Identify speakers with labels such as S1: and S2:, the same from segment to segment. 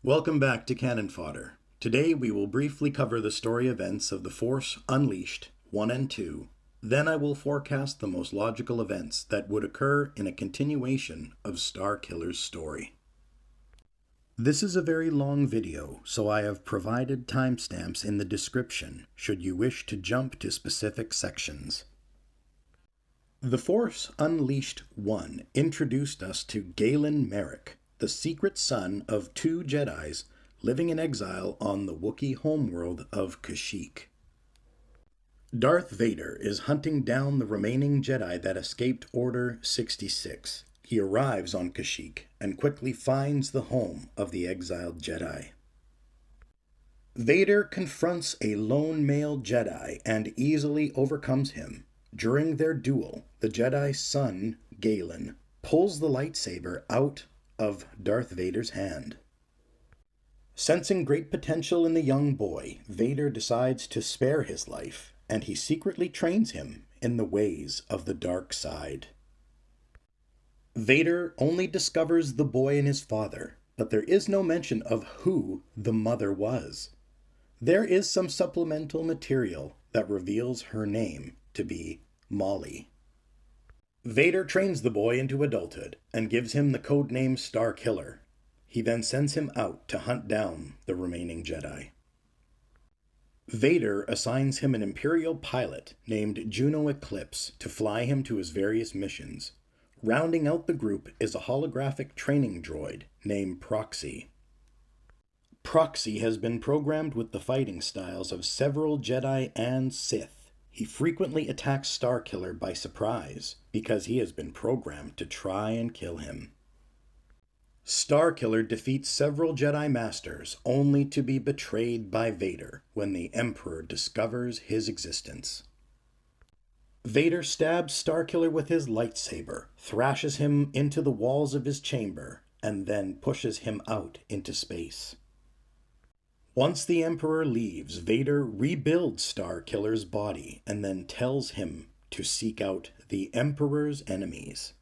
S1: Welcome back to Canon Fodder. Today we will briefly cover the story events of The Force Unleashed 1 and 2. Then I will forecast the most logical events that would occur in a continuation of Starkiller's story. This is a very long video, so I have provided timestamps in the description should you wish to jump to specific sections. The Force Unleashed 1 introduced us to Galen Merrick, the secret son of two Jedis living in exile on the Wookiee homeworld of Kashyyyk. Darth Vader is hunting down the remaining Jedi that escaped Order 66. He arrives on Kashyyyk and quickly finds the home of the exiled Jedi. Vader confronts a lone male Jedi and easily overcomes him. During their duel, the Jedi's son, Galen, pulls the lightsaber out of Darth Vader's hand. Sensing great potential in the young boy, Vader decides to spare his life, and he secretly trains him in the ways of the dark side. Vader only discovers the boy and his father, but there is no mention of who the mother was. There is some supplemental material that reveals her name to be Molly. Vader trains the boy into adulthood and gives him the codename Starkiller. He then sends him out to hunt down the remaining Jedi. Vader assigns him an Imperial pilot named Juno Eclipse to fly him to his various missions. Rounding out the group is a holographic training droid named Proxy. Proxy has been programmed with the fighting styles of several Jedi and Sith. He frequently attacks Starkiller by surprise because he has been programmed to try and kill him. Starkiller defeats several Jedi Masters only to be betrayed by Vader when the Emperor discovers his existence. Vader stabs Starkiller with his lightsaber, thrashes him into the walls of his chamber, and then pushes him out into space. Once the Emperor leaves, Vader rebuilds Starkiller's body and then tells him to seek out the Emperor's enemies.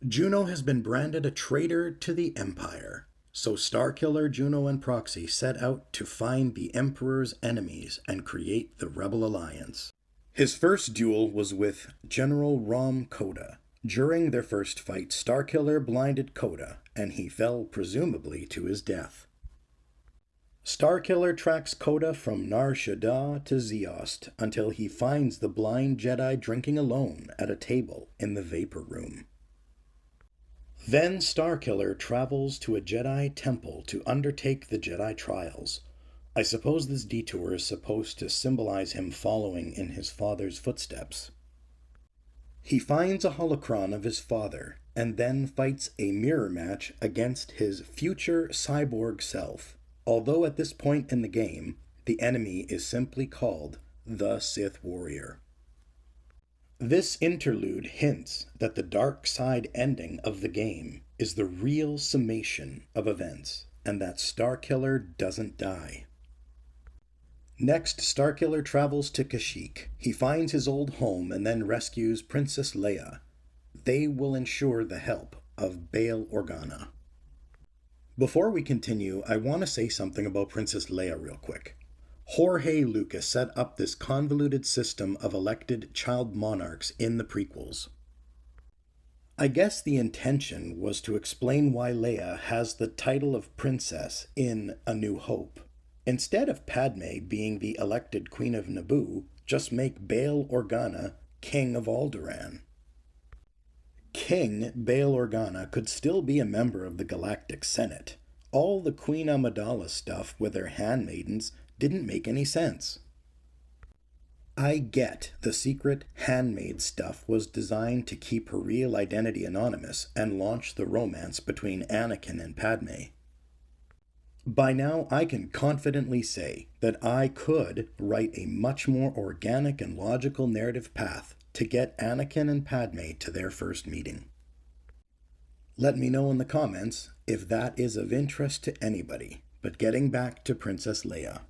S1: Juno has been branded a traitor to the Empire, so Starkiller, Juno, and Proxy set out to find the Emperor's enemies and create the Rebel Alliance. His first duel was with General Rom Koda. During their first fight, Starkiller blinded Koda, and he fell presumably to his death. Starkiller tracks Koda from Nar Shaddaa to Zeost until he finds the blind Jedi drinking alone at a table in the Vapor Room. Then Starkiller travels to a Jedi temple to undertake the Jedi trials. I suppose this detour is supposed to symbolize him following in his father's footsteps. He finds a holocron of his father and then fights a mirror match against his future cyborg self. Although at this point in the game, the enemy is simply called the Sith Warrior. This interlude hints that the dark side ending of the game is the real summation of events, and that Starkiller doesn't die. Next, Starkiller travels to Kashyyyk. He finds his old home and then rescues Princess Leia. They will ensure the help of Bail Organa. Before we continue, I want to say something about Princess Leia real quick. Jorge Lucas set up this convoluted system of elected child monarchs in the prequels. I guess the intention was to explain why Leia has the title of princess in A New Hope. Instead of Padme being the elected Queen of Naboo, just make Bail Organa King of Alderaan. King Bail Organa could still be a member of the Galactic Senate. All the Queen Amidala stuff with her handmaidens didn't make any sense. I get the secret handmaid stuff was designed to keep her real identity anonymous and launch the romance between Anakin and Padme. By now, I can confidently say that I could write a much more organic and logical narrative path to get Anakin and Padme to their first meeting. Let me know in the comments if that is of interest to anybody, but getting back to Princess Leia.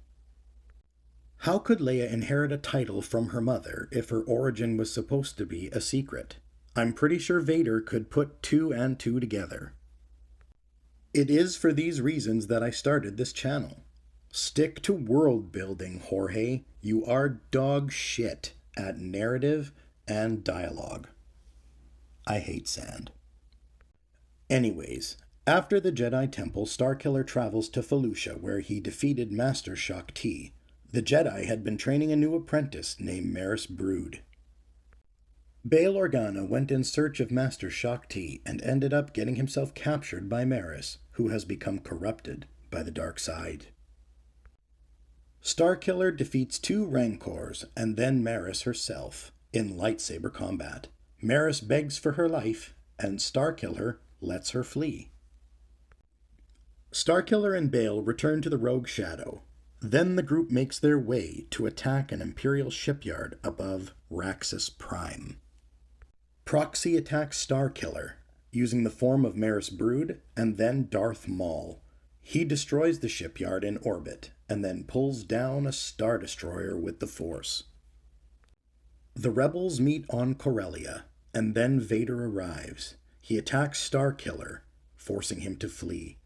S1: How could Leia inherit a title from her mother if her origin was supposed to be a secret? I'm pretty sure Vader could put 2 and 2 together. It is for these reasons that I started this channel. Stick to world building, Jorge. You are dog shit at narrative and dialogue. I hate sand. Anyways, after the Jedi Temple, Starkiller travels to Felucia, where he defeated Master Shaak Ti. The Jedi had been training a new apprentice named Maris Brood. Bail Organa went in search of Master Shaak Ti and ended up getting himself captured by Maris, who has become corrupted by the dark side. Starkiller defeats 2 Rancors and then Maris herself in lightsaber combat. Maris begs for her life, and Starkiller lets her flee. Starkiller and Bail return to the Rogue Shadow. Then the group makes their way to attack an Imperial shipyard above Raxus Prime. Proxy attacks Starkiller, using the form of Maris Brood and then Darth Maul. He destroys the shipyard in orbit, and then pulls down a Star Destroyer with the Force. The rebels meet on Corellia, and then Vader arrives. He attacks Starkiller, forcing him to flee.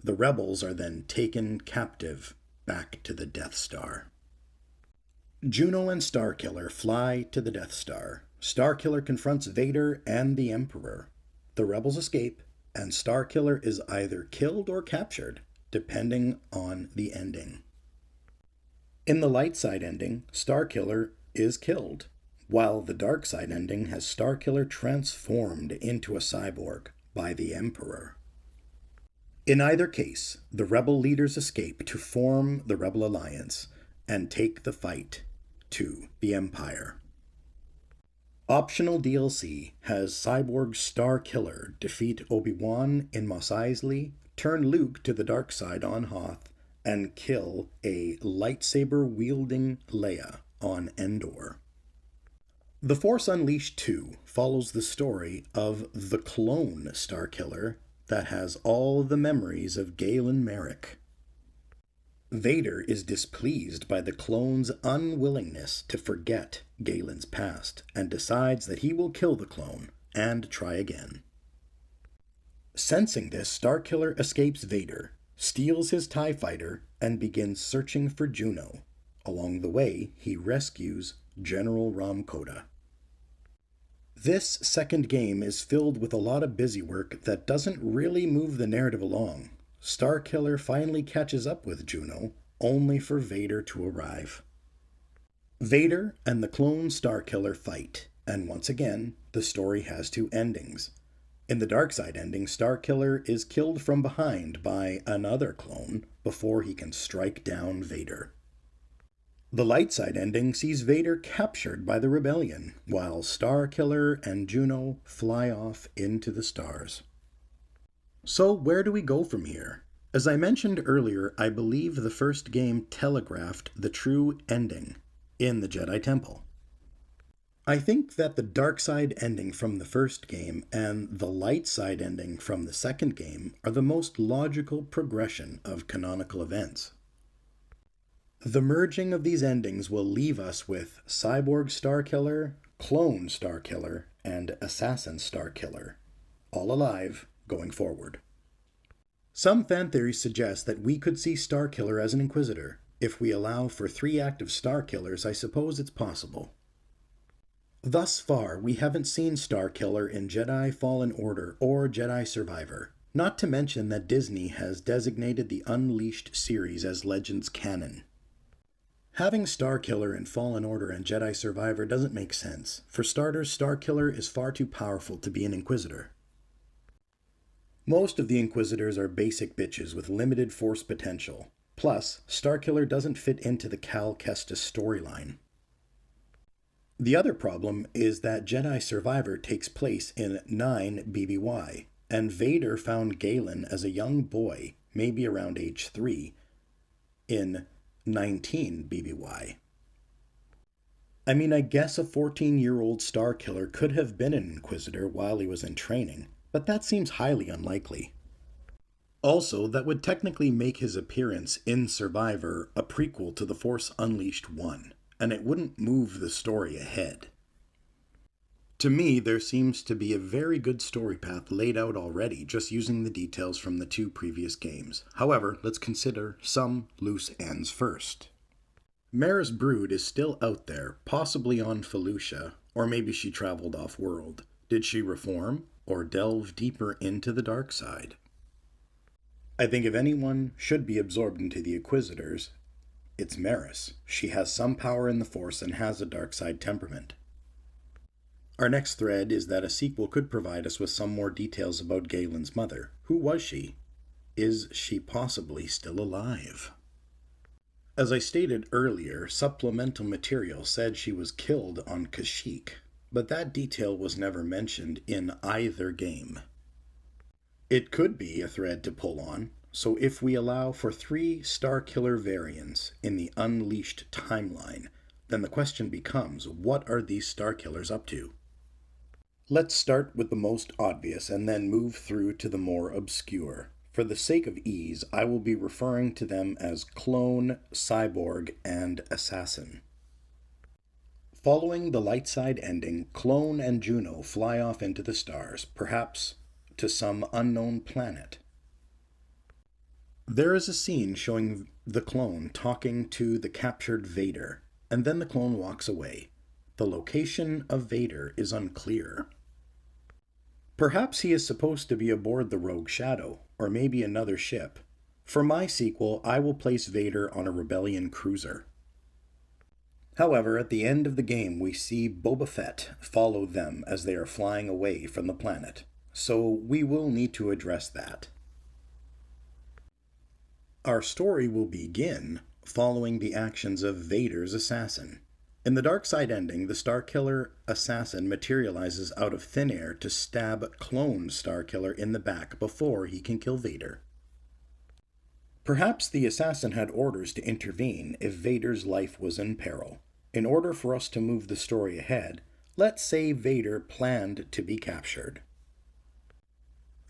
S1: The rebels are then taken captive back to the Death Star. Juno and Starkiller fly to the Death Star. Starkiller confronts Vader and the Emperor. The rebels escape, and Starkiller is either killed or captured, depending on the ending. In the light side ending, Starkiller is killed, while the dark side ending has Starkiller transformed into a cyborg by the Emperor. In either case, the rebel leaders escape to form the Rebel Alliance and take the fight to the Empire. Optional DLC has Cyborg Starkiller defeat Obi-Wan in Mos Eisley, turn Luke to the dark side on Hoth, and kill a lightsaber-wielding Leia on Endor. The Force Unleashed 2 follows the story of the clone Starkiller that has all the memories of Galen Merrick. Vader is displeased by the clone's unwillingness to forget Galen's past and decides that he will kill the clone and try again. Sensing this, Starkiller escapes Vader, steals his TIE fighter, and begins searching for Juno. Along the way, he rescues General Ram Koda. This second game is filled with a lot of busy work that doesn't really move the narrative along. Starkiller finally catches up with Juno, only for Vader to arrive. Vader and the clone Starkiller fight, and once again, the story has 2 endings. In the dark side ending, Starkiller is killed from behind by another clone before he can strike down Vader. The light side ending sees Vader captured by the rebellion, while Starkiller and Juno fly off into the stars. So where do we go from here? As I mentioned earlier, I believe the first game telegraphed the true ending in the Jedi Temple. I think that the dark side ending from the first game and the light side ending from the second game are the most logical progression of canonical events. The merging of these endings will leave us with Cyborg Starkiller, Clone Starkiller, and Assassin Starkiller, all alive going forward. Some fan theories suggest that we could see Starkiller as an Inquisitor. If we allow for 3 active Starkillers, I suppose it's possible. Thus far, we haven't seen Starkiller in Jedi Fallen Order or Jedi Survivor, not to mention that Disney has designated the Unleashed series as Legends canon. Having Starkiller in Fallen Order and Jedi Survivor doesn't make sense. For starters, Starkiller is far too powerful to be an Inquisitor. Most of the Inquisitors are basic bitches with limited force potential. Plus, Starkiller doesn't fit into the Cal Kestis storyline. The other problem is that Jedi Survivor takes place in 9 BBY, and Vader found Galen as a young boy, maybe around age 3, in 19 BBY. I mean, I guess a 14-year-old Starkiller could have been an Inquisitor while he was in training, but that seems highly unlikely. Also, that would technically make his appearance in Survivor a prequel to The Force Unleashed 1, and it wouldn't move the story ahead. To me, there seems to be a very good story path laid out already, just using the details from the two previous games. However, let's consider some loose ends first. Mara's brood is still out there, possibly on Felucia, or maybe she traveled off-world. Did she reform, or delve deeper into the dark side? I think if anyone should be absorbed into the Inquisitors, it's Maris. She has some power in the Force and has a dark side temperament. Our next thread is that a sequel could provide us with some more details about Galen's mother. Who was she? Is she possibly still alive? As I stated earlier, supplemental material said she was killed on Kashyyyk, but that detail was never mentioned in either game. It could be a thread to pull on, so if we allow for 3 Starkiller variants in the Unleashed timeline, then the question becomes, what are these Starkillers up to? Let's start with the most obvious and then move through to the more obscure. For the sake of ease, I will be referring to them as Clone, Cyborg, and Assassin. Following the light side ending, Clone and Juno fly off into the stars, perhaps to some unknown planet. There is a scene showing the clone talking to the captured Vader, and then the clone walks away. The location of Vader is unclear. Perhaps he is supposed to be aboard the Rogue Shadow, or maybe another ship. For my sequel, I will place Vader on a Rebellion cruiser. However, at the end of the game, we see Boba Fett follow them as they are flying away from the planet, so we will need to address that. Our story will begin following the actions of Vader's assassin. In the dark side ending, the Starkiller assassin materializes out of thin air to stab clone Starkiller in the back before he can kill Vader. Perhaps the assassin had orders to intervene if Vader's life was in peril. In order for us to move the story ahead, let's say Vader planned to be captured.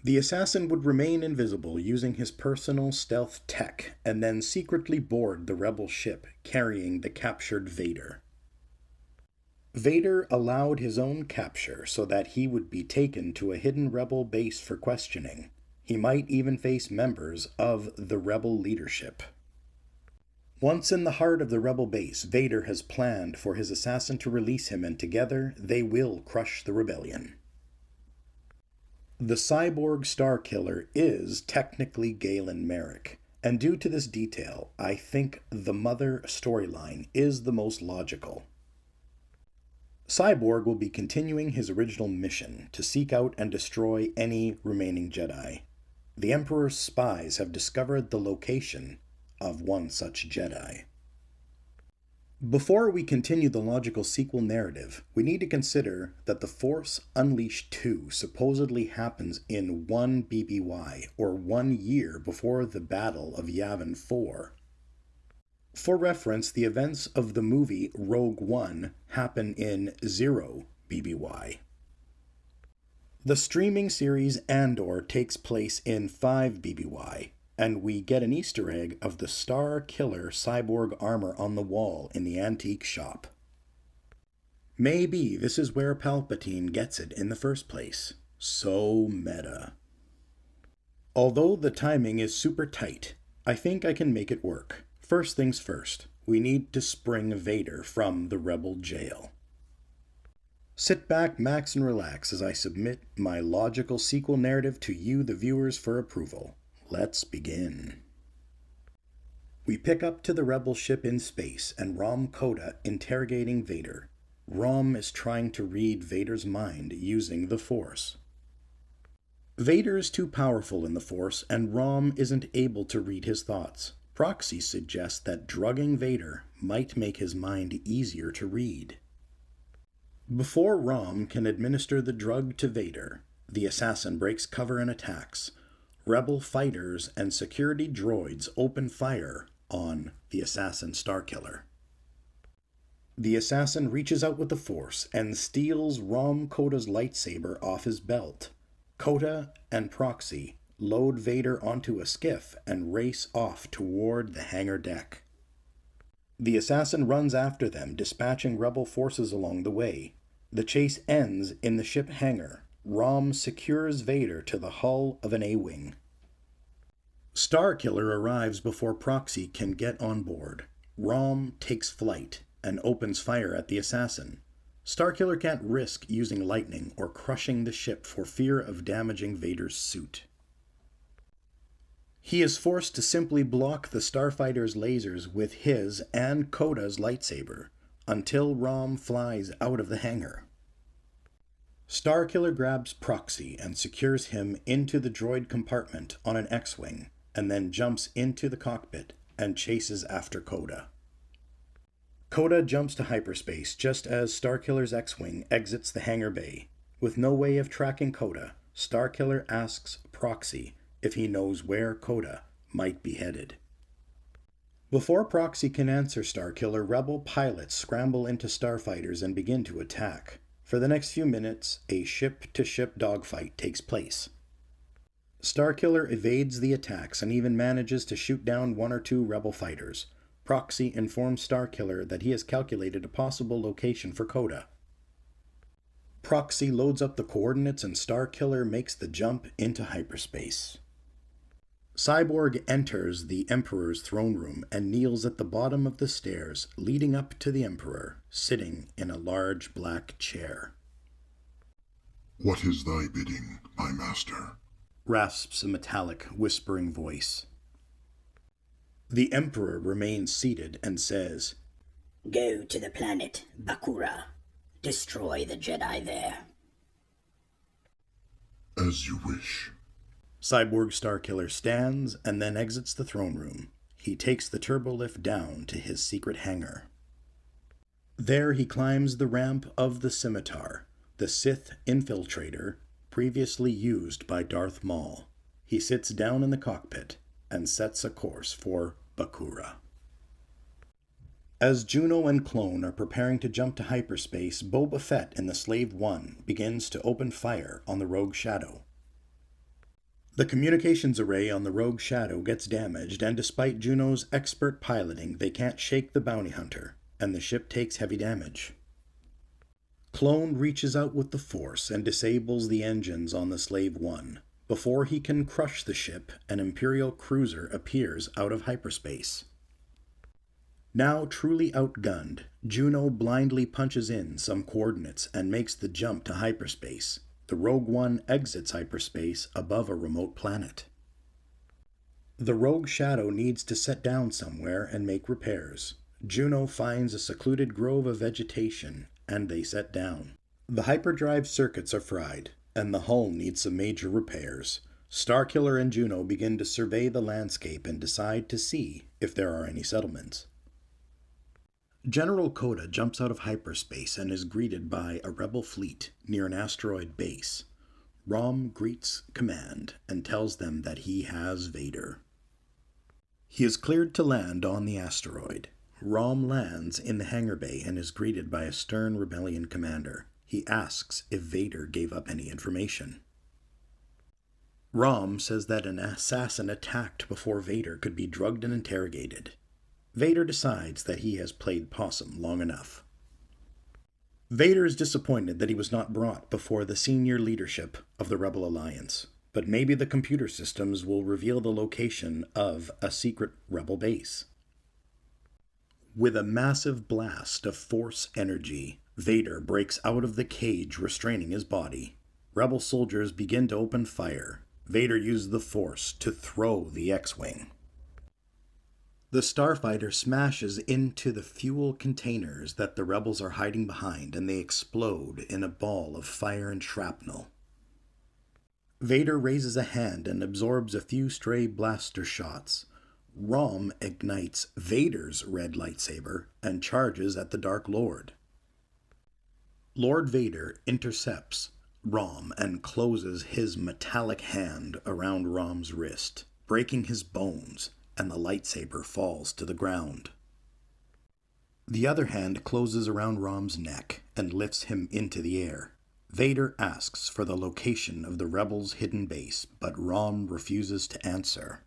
S1: The assassin would remain invisible using his personal stealth tech and then secretly board the rebel ship carrying the captured Vader. Vader allowed his own capture so that he would be taken to a hidden rebel base for questioning. He might even face members of the rebel leadership. Once in the heart of the rebel base, Vader has planned for his assassin to release him, and together they will crush the rebellion. The cyborg Starkiller is technically Galen Merrick, and due to this detail, I think the Mother storyline is the most logical. Cyborg will be continuing his original mission to seek out and destroy any remaining Jedi. The Emperor's spies have discovered the location of one such Jedi. Before we continue the logical sequel narrative, we need to consider that The Force Unleashed 2 supposedly happens in 1 BBY, or 1 year before the Battle of Yavin 4. For reference, the events of the movie Rogue One happen in 0 BBY. The streaming series Andor takes place in 5 BBY, and we get an Easter egg of the Starkiller cyborg armor on the wall in the antique shop. Maybe this is where Palpatine gets it in the first place. So meta. Although the timing is super tight, I think I can make it work. First things first, we need to spring Vader from the rebel jail. Sit back, max, and relax as I submit my logical sequel narrative to you, the viewers, for approval. Let's begin. We pick up to the rebel ship in space and Rom Koda interrogating Vader. Rom is trying to read Vader's mind using the Force. Vader is too powerful in the Force, and Rom isn't able to read his thoughts. Proxy suggests that drugging Vader might make his mind easier to read. Before Rom can administer the drug to Vader, the assassin breaks cover and attacks. Rebel fighters and security droids open fire on the assassin Starkiller. The assassin reaches out with the Force and steals Rom Koda's lightsaber off his belt. Koda and Proxy load Vader onto a skiff and race off toward the hangar deck. The assassin runs after them, dispatching rebel forces along the way. The chase ends in the ship hangar. Rom secures Vader to the hull of an A-wing. Starkiller arrives before Proxy can get on board. Rom takes flight and opens fire at the assassin. Starkiller can't risk using lightning or crushing the ship for fear of damaging Vader's suit. He is forced to simply block the starfighter's lasers with his and Coda's lightsaber until Rom flies out of the hangar. Starkiller grabs Proxy and secures him into the droid compartment on an X-wing, and then jumps into the cockpit and chases after Coda. Coda jumps to hyperspace just as Starkiller's X-wing exits the hangar bay. With no way of tracking Coda, Starkiller asks Proxy if he knows where Coda might be headed. Before Proxy can answer Starkiller, rebel pilots scramble into starfighters and begin to attack. For the next few minutes, a ship-to-ship dogfight takes place. Starkiller evades the attacks and even manages to shoot down one or two rebel fighters. Proxy informs Starkiller that he has calculated a possible location for Coda. Proxy loads up the coordinates and Starkiller makes the jump into hyperspace. Cyborg enters the Emperor's throne room and kneels at the bottom of the stairs leading up to the Emperor, sitting in a large black chair.
S2: "What is thy bidding, my master?"
S1: rasps a metallic, whispering voice. The Emperor remains seated and says,
S3: "Go to the planet Bakura. Destroy the Jedi there."
S2: "As you wish."
S1: Cyborg Starkiller stands and then exits the throne room. He takes the turbolift down to his secret hangar. There he climbs the ramp of the Scimitar, the Sith infiltrator previously used by Darth Maul. He sits down in the cockpit and sets a course for Bakura. As Juno and Clone are preparing to jump to hyperspace, Boba Fett in the Slave One begins to open fire on the Rogue Shadow. The communications array on the Rogue Shadow gets damaged, and despite Juno's expert piloting, they can't shake the bounty hunter, and the ship takes heavy damage. Clone reaches out with the Force and disables the engines on the Slave One. Before he can crush the ship, an Imperial cruiser appears out of hyperspace. Now truly outgunned, Juno blindly punches in some coordinates and makes the jump to hyperspace. The Rogue One exits hyperspace above a remote planet. The Rogue Shadow needs to set down somewhere and make repairs. Juno finds a secluded grove of vegetation, and they set down. The hyperdrive circuits are fried, and the hull needs some major repairs. Starkiller and Juno begin to survey the landscape and decide to see if there are any settlements. General Coda jumps out of hyperspace and is greeted by a rebel fleet near an asteroid base. Rom greets command and tells them that he has Vader. He is cleared to land on the asteroid. Rom lands in the hangar bay and is greeted by a stern rebellion commander. He asks if Vader gave up any information. Rom says that an assassin attacked before Vader could be drugged and interrogated. Vader decides that he has played possum long enough. Vader is disappointed that he was not brought before the senior leadership of the Rebel Alliance, but maybe the computer systems will reveal the location of a secret Rebel base. With a massive blast of Force energy, Vader breaks out of the cage restraining his body. Rebel soldiers begin to open fire. Vader uses the Force to throw the X-Wing. The starfighter smashes into the fuel containers that the rebels are hiding behind, and they explode in a ball of fire and shrapnel. Vader raises a hand and absorbs a few stray blaster shots. Rom ignites Vader's red lightsaber and charges at the Dark Lord. Lord Vader intercepts Rom and closes his metallic hand around Rom's wrist, breaking his bones, and the lightsaber falls to the ground. The other hand closes around Rom's neck and lifts him into the air. Vader asks for the location of the rebels' hidden base, but Rom refuses to answer.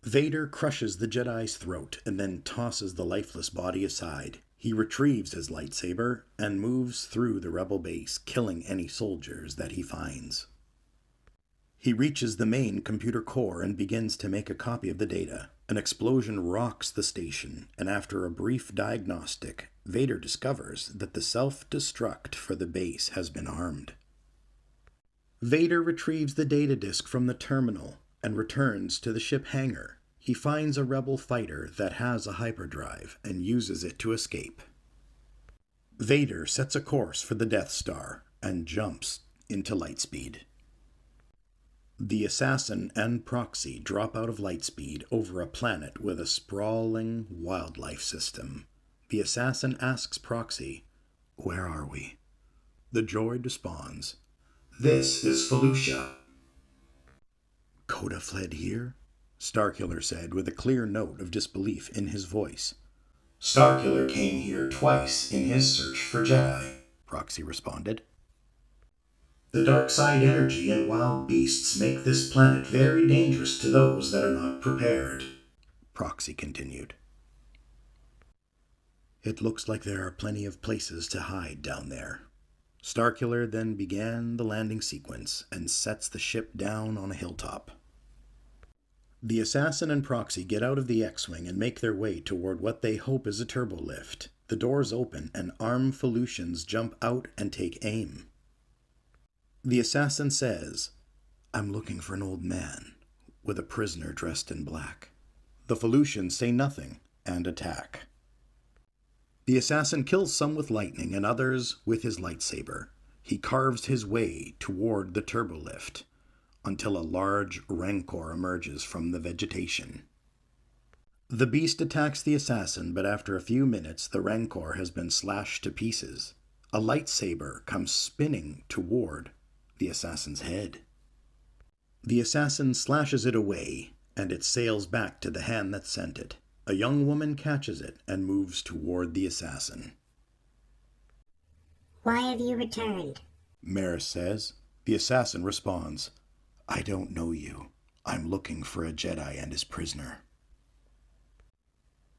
S1: Vader crushes the Jedi's throat and then tosses the lifeless body aside. He retrieves his lightsaber and moves through the rebel base, killing any soldiers that he finds. He reaches the main computer core and begins to make a copy of the data. An explosion rocks the station, and after a brief diagnostic, Vader discovers that the self-destruct for the base has been armed. Vader retrieves the data disk from the terminal and returns to the ship hangar. He finds a rebel fighter that has a hyperdrive and uses it to escape. Vader sets a course for the Death Star and jumps into lightspeed. The assassin and Proxy drop out of lightspeed over a planet with a sprawling wildlife system. The assassin asks Proxy, "Where are we?" The droid responds, "This is Felucia." "Coda fled here?" Starkiller said with a clear note of disbelief in his voice. "Starkiller came here twice in his search for Jedi," Proxy responded. "The dark side energy and wild beasts make this planet very dangerous to those that are not prepared," Proxy continued. "It looks like there are plenty of places to hide down there." Starkiller then began the landing sequence and sets the ship down on a hilltop. The assassin and Proxy get out of the X-Wing and make their way toward what they hope is a turbolift. The doors open and armed Felucians jump out and take aim. The assassin says, "I'm looking for an old man with a prisoner dressed in black." The Felucians say nothing and attack. The assassin kills some with lightning and others with his lightsaber. He carves his way toward the turbolift until a large rancor emerges from the vegetation. The beast attacks the assassin, but after a few minutes the rancor has been slashed to pieces. A lightsaber comes spinning toward the assassin's head. The assassin slashes it away, and it sails back to the hand that sent it. A young woman catches it and moves toward the assassin.
S4: "Why have you returned?"
S1: Maris says. The assassin responds, "I don't know you. I'm looking for a Jedi and his prisoner."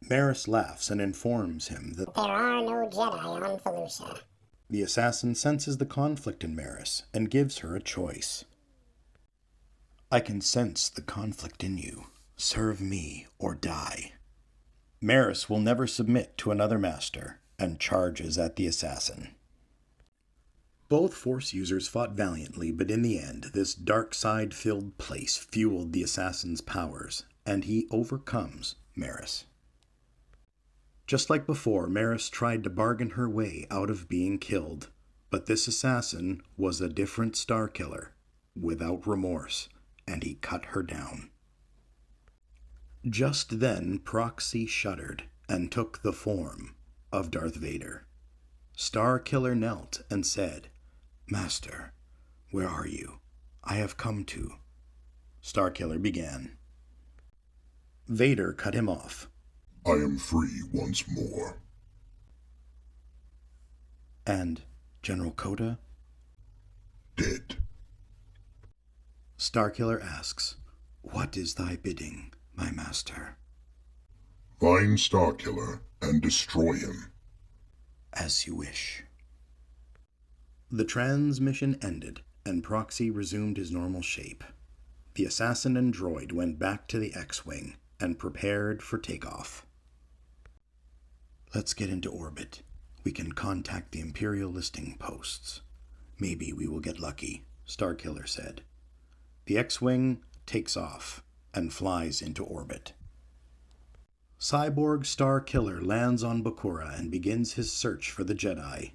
S1: Maris laughs and informs him that
S4: "There are no Jedi on Felucia."
S1: The assassin senses the conflict in Maris and gives her a choice. "I can sense the conflict in you. Serve me or die." Maris will never submit to another master and charges at the assassin. Both Force users fought valiantly, but in the end, this dark side-filled place fueled the assassin's powers, and he overcomes Maris. Just like before, Maris tried to bargain her way out of being killed, but this assassin was a different Starkiller, without remorse, and he cut her down. Just then, Proxy shuddered and took the form of Darth Vader. Starkiller knelt and said, "Master, where are you? I have come to..." Starkiller began. Vader cut him off.
S2: I am free once more.
S1: "And General Coda?"
S2: Dead.
S1: Starkiller asks, "What is thy bidding, my master?"
S2: Find Starkiller and destroy him.
S1: "As you wish." The transmission ended, and Proxy resumed his normal shape. The assassin and droid went back to the X-Wing and prepared for takeoff. "Let's get into orbit. We can contact the Imperial listing posts. Maybe we will get lucky," Starkiller said. The X-Wing takes off and flies into orbit. Cyborg Starkiller lands on Bakura and begins his search for the Jedi.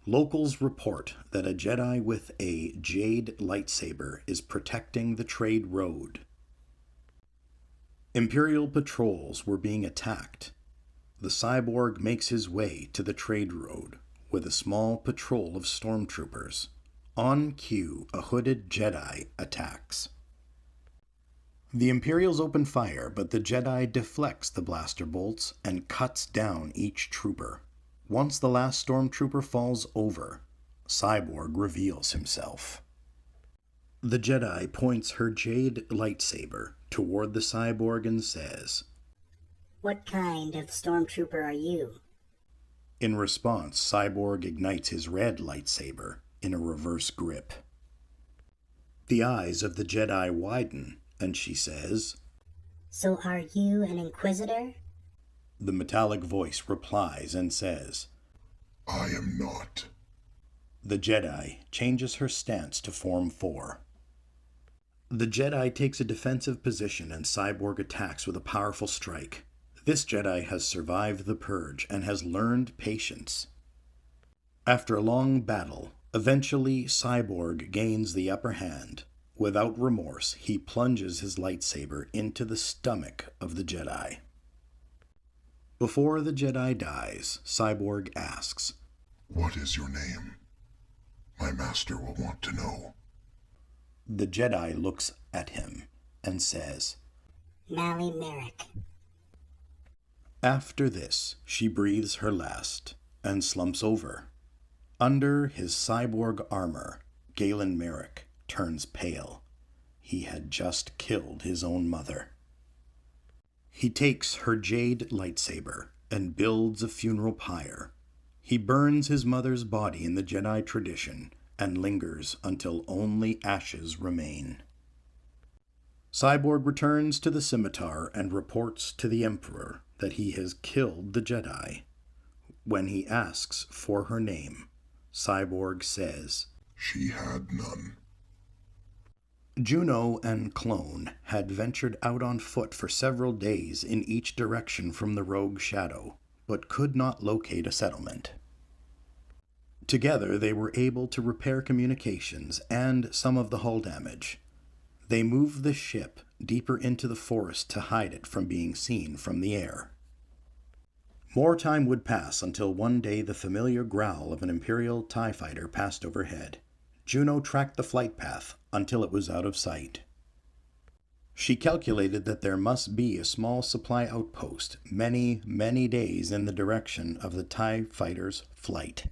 S1: Locals report that a Jedi with a jade lightsaber is protecting the trade road. Imperial patrols were being attacked. The cyborg makes his way to the trade road with a small patrol of stormtroopers. On cue, a hooded Jedi attacks. The Imperials open fire, but the Jedi deflects the blaster bolts and cuts down each trooper. Once the last stormtrooper falls over, Cyborg reveals himself. The Jedi points her jade lightsaber toward the cyborg and says,
S4: "What kind of stormtrooper are you?"
S1: In response, Cyborg ignites his red lightsaber in a reverse grip. The eyes of the Jedi widen, and she says,
S4: So are you an Inquisitor?
S1: The metallic voice replies and says,
S2: I am not.
S1: The Jedi changes her stance to Form 4. The Jedi takes a defensive position and Cyborg attacks with a powerful strike. This Jedi has survived the Purge and has learned patience. After a long battle, eventually Cyborg gains the upper hand. Without remorse, he plunges his lightsaber into the stomach of the Jedi. Before the Jedi dies, Cyborg asks,
S2: What is your name? My master will want to know.
S1: The Jedi looks at him and says,
S4: Mally Merrick.
S1: After this, she breathes her last and slumps over. Under his cyborg armor, Galen Merrick turns pale. He had just killed his own mother. He takes her jade lightsaber and builds a funeral pyre. He burns his mother's body in the Jedi tradition and lingers until only ashes remain. Cyborg returns to the scimitar and reports to the Emperor that he has killed the Jedi. When he asks for her name, Cyborg says,
S2: She had none.
S1: Juno and Clone had ventured out on foot for several days in each direction from the rogue shadow, but could not locate a settlement. Together they were able to repair communications and some of the hull damage. They moved the ship deeper into the forest to hide it from being seen from the air. More time would pass until one day the familiar growl of an Imperial TIE fighter passed overhead. Juno tracked the flight path until it was out of sight. She calculated that there must be a small supply outpost many, many days in the direction of the TIE fighter's flight.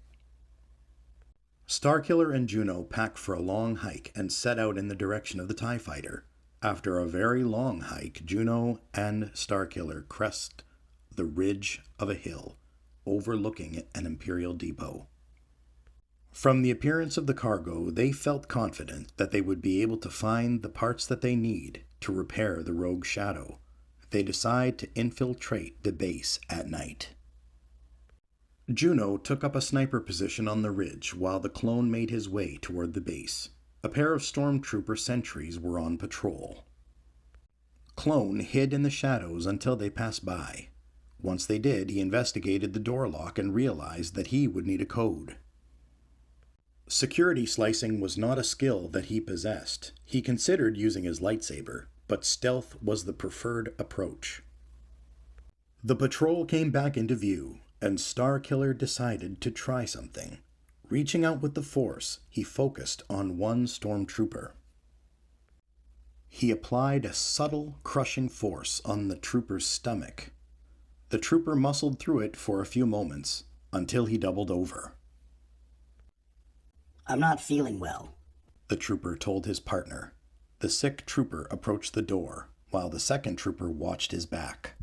S1: Starkiller and Juno pack for a long hike and set out in the direction of the TIE fighter. After a very long hike, Juno and Starkiller crest the ridge of a hill, overlooking an Imperial depot. From the appearance of the cargo, they felt confident that they would be able to find the parts that they need to repair the rogue shadow. They decide to infiltrate the base at night. Juno took up a sniper position on the ridge while the clone made his way toward the base. A pair of stormtrooper sentries were on patrol. Clone hid in the shadows until they passed by. Once they did, he investigated the door lock and realized that he would need a code. Security slicing was not a skill that he possessed. He considered using his lightsaber, but stealth was the preferred approach. The patrol came back into view, and Starkiller decided to try something. Reaching out with the Force, he focused on one stormtrooper. He applied a subtle, crushing force on the trooper's stomach. The trooper muscled through it for a few moments, until he doubled over.
S3: I'm not feeling well,
S1: The trooper told his partner. The sick trooper approached the door, while the second trooper watched his back.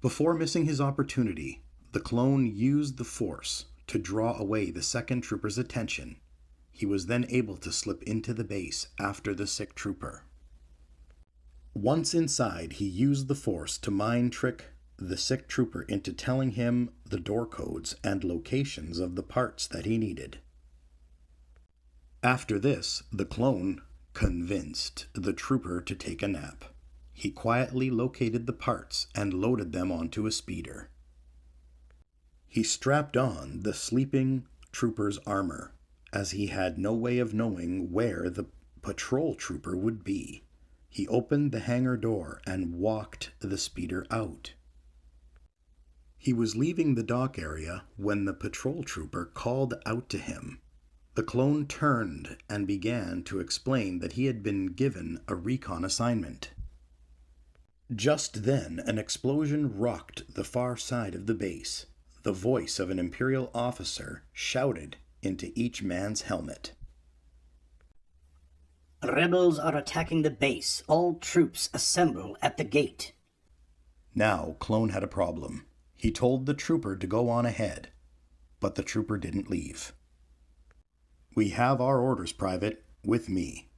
S1: Before missing his opportunity, the clone used the Force to draw away the second trooper's attention. He was then able to slip into the base after the sick trooper. Once inside, he used the Force to mind trick the sick trooper into telling him the door codes and locations of the parts that he needed. After this, the clone convinced the trooper to take a nap. He quietly located the parts and loaded them onto a speeder. He strapped on the sleeping trooper's armor, as he had no way of knowing where the patrol trooper would be. He opened the hangar door and walked the speeder out. He was leaving the dock area when the patrol trooper called out to him. The clone turned and began to explain that he had been given a recon assignment. Just then, an explosion rocked the far side of the base. The voice of an Imperial officer shouted into each man's helmet.
S3: Rebels are attacking the base. All troops assemble at the gate.
S1: Now, Clone had a problem. He told the trooper to go on ahead, but the trooper didn't leave. "We have our orders, Private, with me."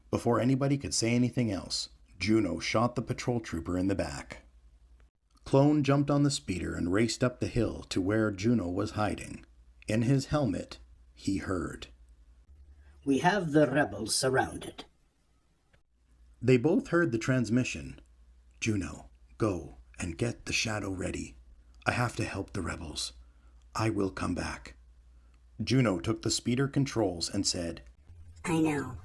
S1: Before anybody could say anything else, Juno shot the patrol trooper in the back. Clone jumped on the speeder and raced up the hill to where Juno was hiding. In his helmet, he heard,
S3: "We have the rebels surrounded."
S1: They both heard the transmission. "Juno, go and get the shadow ready. I have to help the rebels. I will come back." Juno took the speeder controls and said,
S4: I know.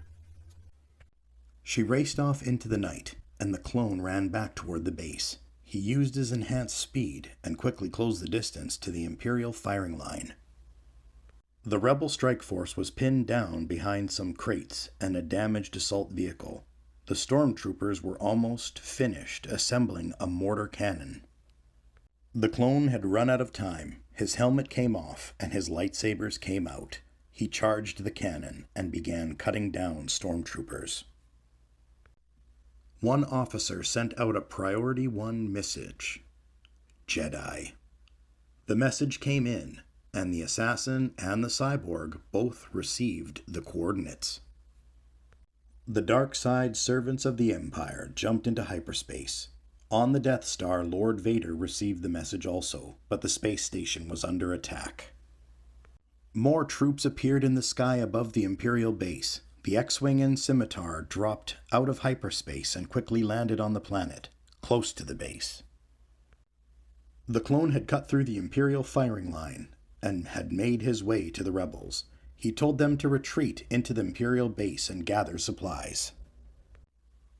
S1: She raced off into the night, and the clone ran back toward the base. He used his enhanced speed and quickly closed the distance to the Imperial firing line. The rebel strike force was pinned down behind some crates and a damaged assault vehicle. The stormtroopers were almost finished assembling a mortar cannon. The clone had run out of time. His helmet came off and his lightsabers came out. He charged the cannon and began cutting down stormtroopers. One officer sent out a Priority 1 message. Jedi. The message came in, and the assassin and the cyborg both received the coordinates. The dark side servants of the Empire jumped into hyperspace. On the Death Star, Lord Vader received the message also, but the space station was under attack. More troops appeared in the sky above the Imperial base. The X-Wing and Scimitar dropped out of hyperspace and quickly landed on the planet, close to the base. The clone had cut through the Imperial firing line and had made his way to the rebels. He told them to retreat into the Imperial base and gather supplies.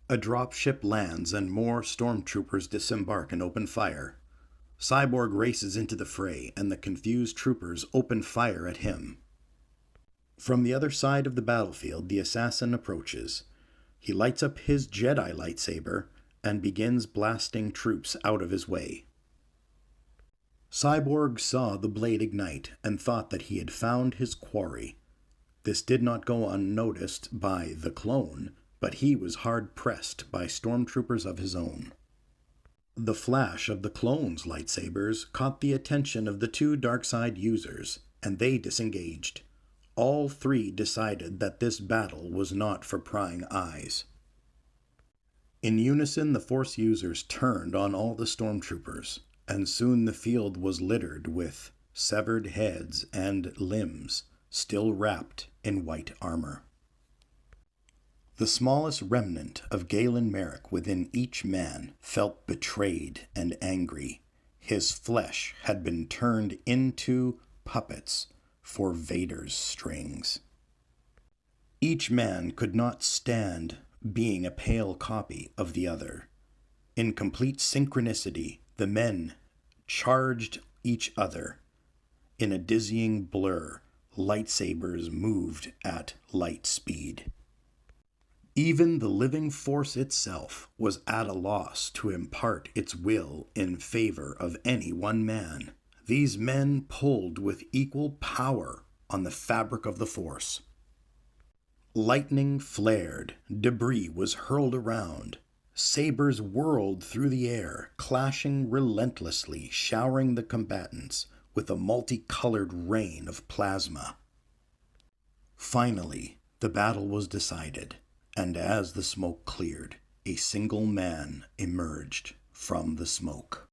S1: A dropship lands and more stormtroopers disembark and open fire. Cyborg races into the fray, and the confused troopers open fire at him. From the other side of the battlefield, the assassin approaches. He lights up his Jedi lightsaber and begins blasting troops out of his way. Cyborg saw the blade ignite and thought that he had found his quarry. This did not go unnoticed by the clone, but he was hard-pressed by stormtroopers of his own. The flash of the clone's lightsabers caught the attention of the two darkside users, and they disengaged. All three decided that this battle was not for prying eyes. In unison, the Force users turned on all the stormtroopers, and soon the field was littered with severed heads and limbs, still wrapped in white armor. The smallest remnant of Galen Merrick within each man felt betrayed and angry. His flesh had been turned into puppets for Vader's strings. Each man could not stand being a pale copy of the other. In complete synchronicity, the men charged each other. In a dizzying blur, lightsabers moved at light speed. Even the living force itself was at a loss to impart its will in favor of any one man. These men pulled with equal power on the fabric of the force. Lightning flared, debris was hurled around, sabers whirled through the air, clashing relentlessly, showering the combatants with a multicolored rain of plasma. Finally, the battle was decided, and as the smoke cleared, a single man emerged from the smoke.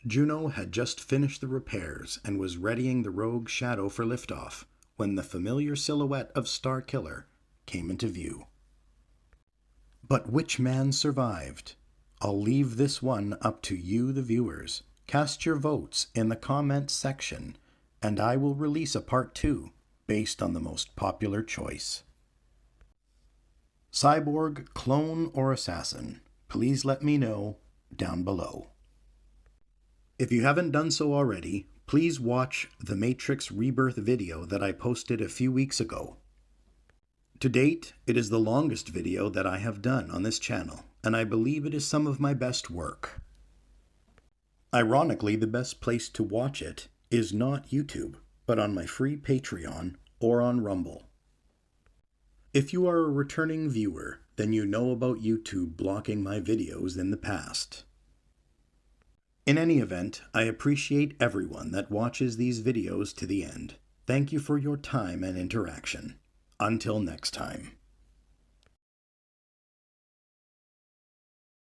S1: Juno had just finished the repairs and was readying the rogue Shadow for liftoff when the familiar silhouette of Starkiller came into view. But which man survived? I'll leave this one up to you, the viewers. Cast your votes in the comments section, and I will release a part 2 based on the most popular choice. Cyborg, clone, or assassin? Please let me know down below. If you haven't done so already, please watch the Matrix Rebirth video that I posted a few weeks ago. To date, it is the longest video that I have done on this channel, and I believe it is some of my best work. Ironically, the best place to watch it is not YouTube, but on my free Patreon or on Rumble. If you are a returning viewer, then you know about YouTube blocking my videos in the past. In any event, I appreciate everyone that watches these videos to the end. Thank you for your time and interaction. Until next time.